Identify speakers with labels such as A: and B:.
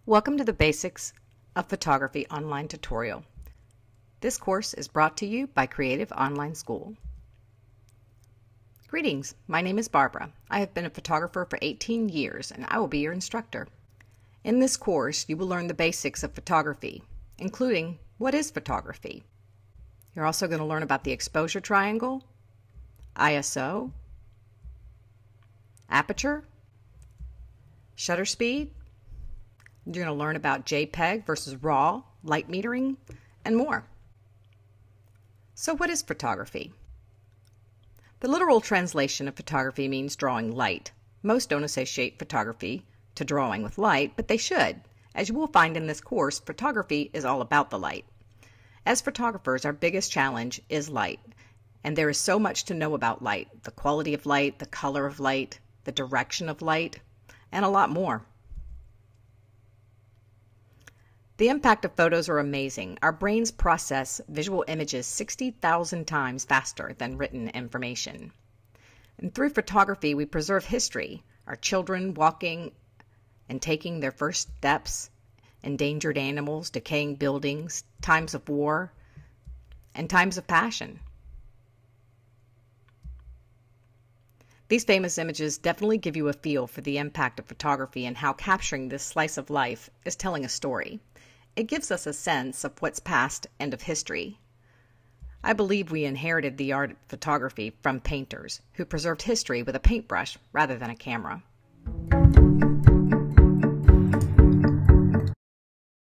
A: Welcome to the Basics of Photography online tutorial. This course is brought to you by Creative Online School. Greetings, my name is Barbara. I have been a photographer for 18 years and I will be your instructor. In this course, you will learn the basics of photography, including what is photography. You're also going to learn about the exposure triangle, ISO, aperture, shutter speed. You're going to learn about JPEG versus RAW, light metering, and more. So what is photography? The literal translation of photography means drawing light. Most don't associate photography to drawing with light, but they should. As you will find in this course, photography is all about the light. As photographers, our biggest challenge is light. And there is so much to know about light, the quality of light, the color of light, the direction of light, and a lot more. The impact of photos are amazing. Our brains process visual images 60,000 times faster than written information. And through photography, we preserve history. Our children walking and taking their first steps, endangered animals, decaying buildings, times of war, and times of passion. These famous images definitely give you a feel for the impact of photography and how capturing this slice of life is telling a story. It gives us a sense of what's past and of history. I believe we inherited the art of photography from painters who preserved history with a paintbrush rather than a camera.